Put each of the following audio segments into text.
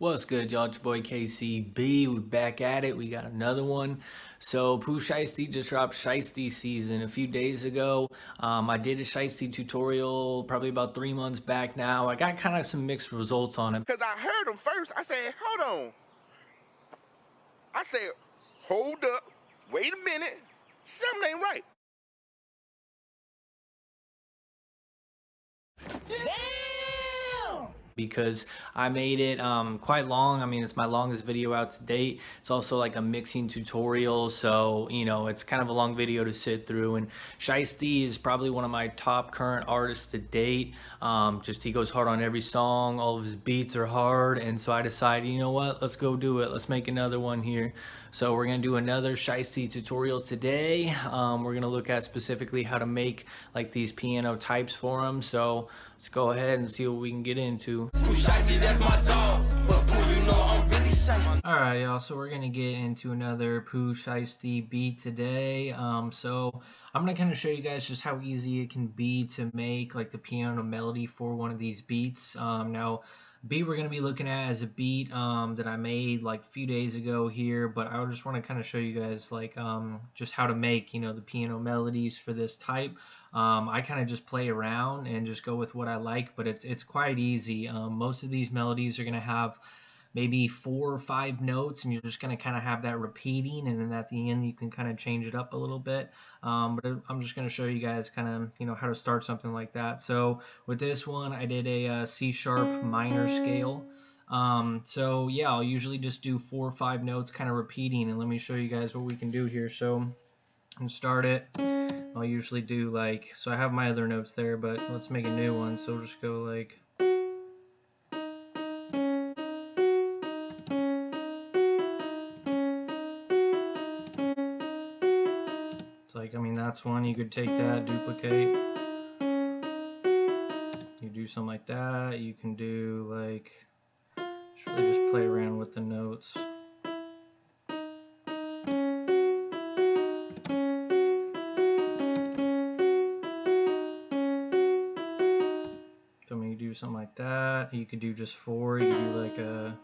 What's good, y'all? It's your boy KCB. We're back at it. We got another one. So, Pooh Shiesty just dropped Shiesty season a few days ago. I did a Shiesty tutorial probably about 3 months back now. I got kind of some mixed results on it. Because I heard him first. I said, hold on. I said, hold up. Wait a minute. Something ain't right. Because I made it quite long. I mean, it's my longest video out to date. It's also like a mixing tutorial, so it's kind of a long video to sit through. And Shiesty is probably one of my top current artists to date. Just he goes hard on every song. All of his beats are hard, and so I decided, you know what? Let's go do it. Let's make another one here. So we're gonna do another Shiesty tutorial today. We're gonna look at specifically how to make like these piano types for him. So let's go ahead and see what we can get into. Alright, y'all, so we're gonna get into another Pooh Shiesty beat today. So I'm gonna kind of show you guys just how easy it can be to make like the piano melody for one of these beats. Now, beat we're gonna be looking at is a beat that I made like a few days ago here, but I just want to kind of show you guys like just how to make the piano melodies for this type. I kind of just play around and just go with what I like, but it's quite easy. Most of these melodies are gonna have maybe 4 or 5 notes, and you're just going to kind of have that repeating, and then at the end you can kind of change it up a little bit. But I'm just going to show you guys kind of how to start something like that. So with this one, I did a C sharp minor scale. So yeah, I'll usually just do 4 or 5 notes kind of repeating, and let me show you guys what we can do here. So and start it. I'll usually do like, so I have my other notes there, but let's make a new one. So we'll just go like, I mean, that's one. You could take that, duplicate. You do something like that. You can do like, really just play around with the notes. So I mean, you do something like that. You could do just 4. You could do like a.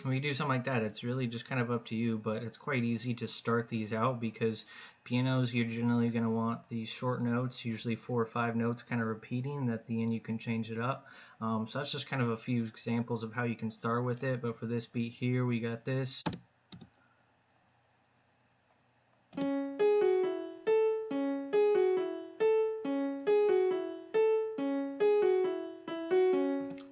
When you do something like that, it's really just kind of up to you, but it's quite easy to start these out because pianos, you're generally going to want these short notes, usually 4 or 5 notes kind of repeating, and at the end you can change it up. So that's just kind of a few examples of how you can start with it, but for this beat here, we got this.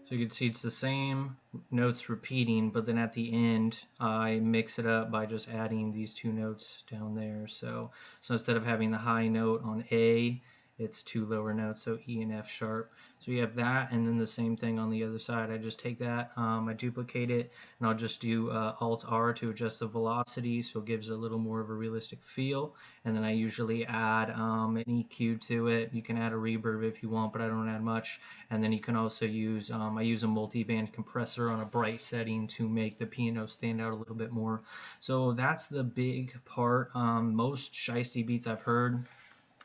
So you can see it's the same notes repeating, but then at the end I mix it up by just adding these 2 notes down there. So instead of having the high note on A, it's 2 lower notes, so E and F sharp. So you have that, and then the same thing on the other side. I just take that, I duplicate it, and I'll just do Alt R to adjust the velocity, so it gives it a little more of a realistic feel. And then I usually add an EQ to it. You can add a reverb if you want, but I don't add much. And then you can also use, I use a multi-band compressor on a bright setting to make the piano stand out a little bit more. So that's the big part. Most Shiesty beats I've heard,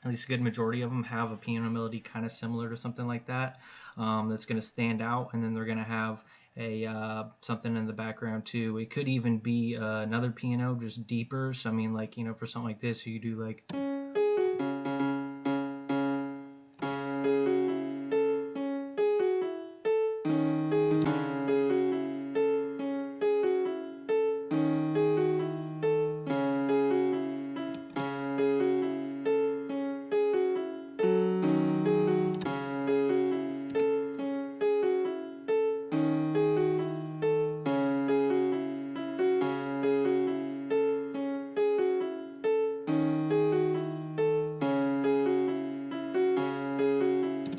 at least a good majority of them, have a piano melody kind of similar to something like that, that's going to stand out, and then they're going to have a something in the background too. It could even be another piano, just deeper. So I mean, like, for something like this, you do like.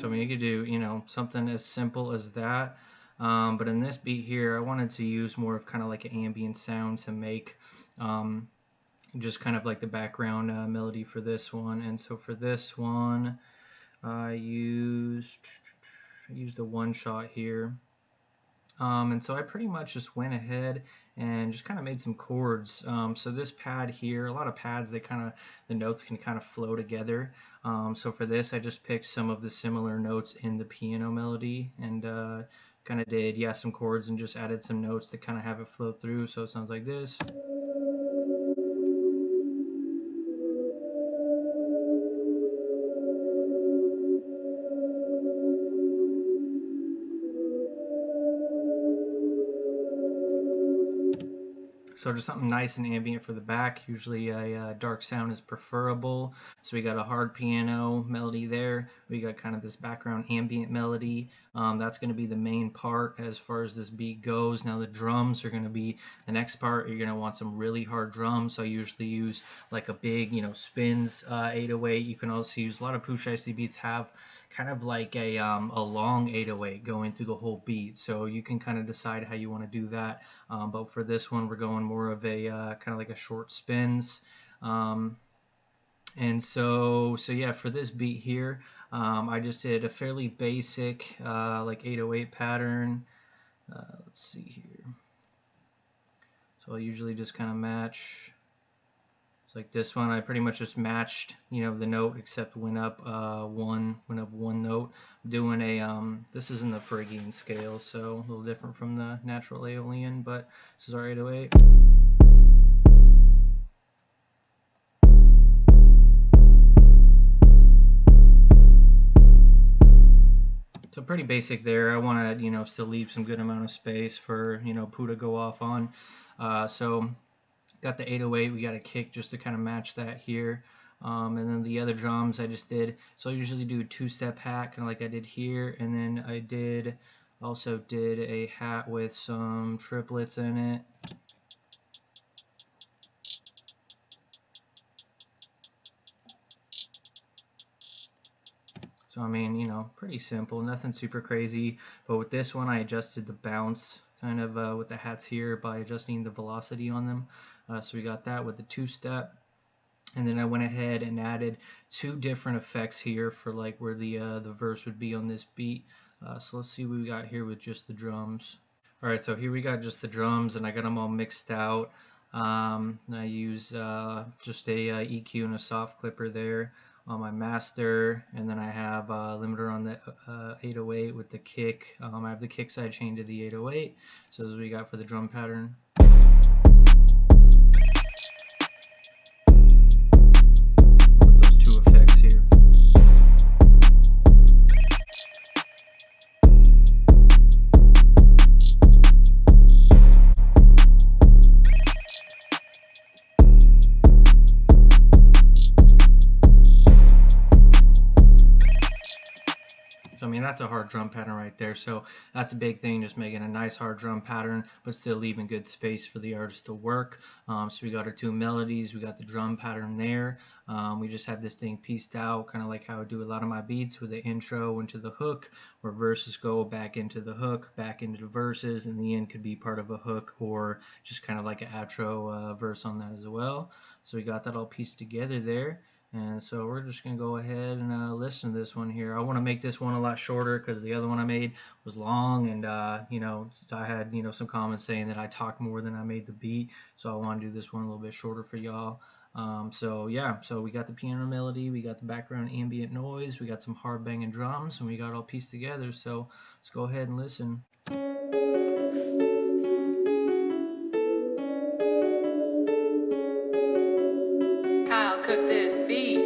So I mean, you could do, something as simple as that. But in this beat here, I wanted to use more of kind of like an ambient sound to make just kind of like the background melody for this one. And so for this one, I used a one shot here. And so I pretty much just went ahead and just kind of made some chords. So this pad here, a lot of pads, the notes can kind of flow together. So for this, I just picked some of the similar notes in the piano melody and kind of did, yeah, some chords and just added some notes to kind of have it flow through. So it sounds like this. So just something nice and ambient for the back. Usually a dark sound is preferable. So we got a hard piano melody there. We got kind of this background ambient melody. That's going to be the main part as far as this beat goes. Now the drums are going to be the next part. You're going to want some really hard drums. So I usually use like a big, spins 808. You can also use, a lot of Pooh Shiesty beats have kind of like a long 808 going through the whole beat. So you can kind of decide how you want to do that. But for this one, we're going more of a kind of like a short spins. And so yeah, for this beat here, I just did a fairly basic like 808 pattern. Let's see here. So I'll usually just kind of match. Like this one, I pretty much just matched, the note, except went up one note. I'm doing a this is in the Phrygian scale, so a little different from the natural Aeolian, but this is our 808. So pretty basic there. I want to, still leave some good amount of space for, Pooh to go off on. So got the 808, we got a kick just to kind of match that here. And then the other drums I just did, so I usually do a two-step hat, kind of like I did here, and then I also did a hat with some triplets in it. So I mean, pretty simple, nothing super crazy. But with this one, I adjusted the bounce kind of with the hats here by adjusting the velocity on them. So we got that with the two-step. And then I went ahead and added two different effects here for like where the verse would be on this beat. So let's see what we got here with just the drums. All right, so here we got just the drums, and I got them all mixed out. And I use just a EQ and a soft clipper there on my master, and then I have a limiter on the 808 with the kick. I have the kick side chained to the 808. So this is what we got for the drum pattern. With those two effects here. I mean, that's a hard drum pattern right there. So that's a big thing, just making a nice hard drum pattern, but still leaving good space for the artist to work. So we got our two melodies, we got the drum pattern there. We just have this thing pieced out, kind of like how I do a lot of my beats with the intro into the hook, where verses go back into the hook, back into the verses, and the end could be part of a hook or just kind of like an outro verse on that as well. So we got that all pieced together there. And so we're just going to go ahead and listen to this one here. I want to make this one a lot shorter because the other one I made was long, and I had some comments saying that I talked more than I made the beat, so I want to do this one a little bit shorter for y'all. So yeah, so we got the piano melody, we got the background ambient noise, we got some hard banging drums, and we got all pieced together. So let's go ahead and listen. Kyle, cook this beat.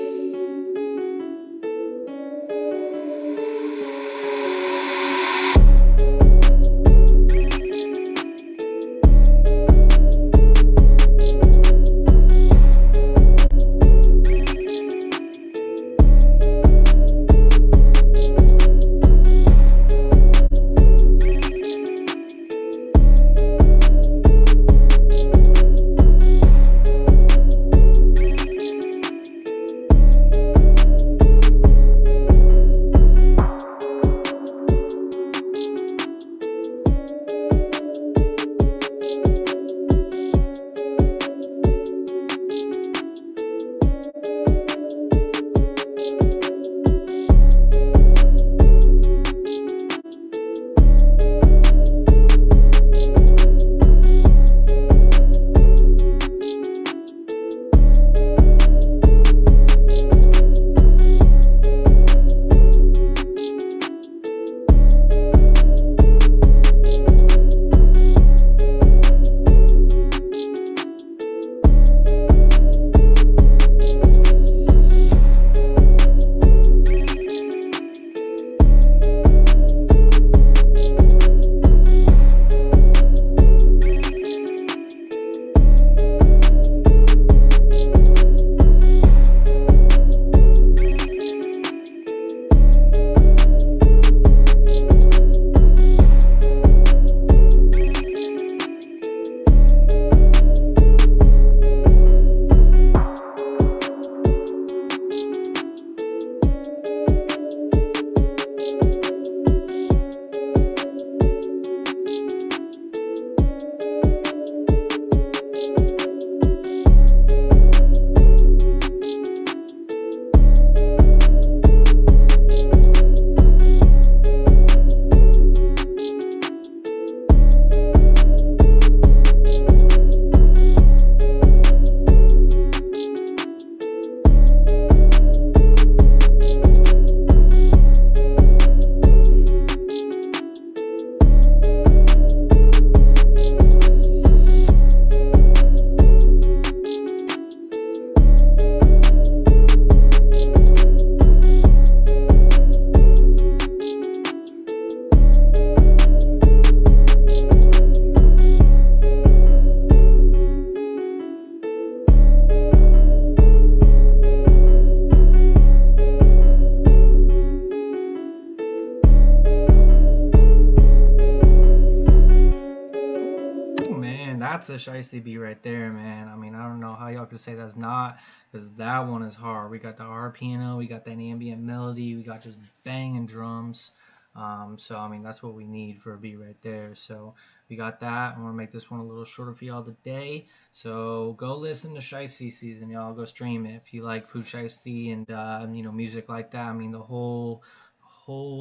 that's a Shiesty beat right there, man. I mean, I don't know how y'all could say that's not, because that one is hard. We got the R piano, we got that ambient melody, we got just banging drums. So I mean, that's what we need for a beat right there. So we got that. I want to make this one a little shorter for y'all today. So go listen to Shiesty Season, y'all. Go stream it if you like Pooh Shiesty and music like that. I mean, the whole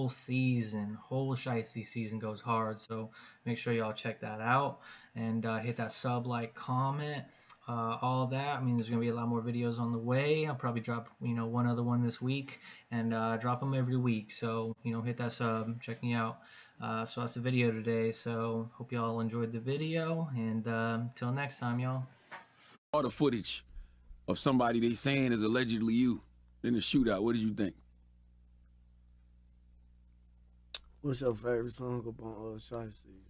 season, whole Shiesty season goes hard. So make sure y'all check that out and hit that sub, like, comment, all that. I mean, there's gonna be a lot more videos on the way. I'll probably drop one other one this week and drop them every week. So hit that sub, check me out. So that's the video today. So hope y'all enjoyed the video, and until next time, y'all. All the footage of somebody they saying is allegedly you in the shootout. What did you think? What's your favorite song up on Shiesty?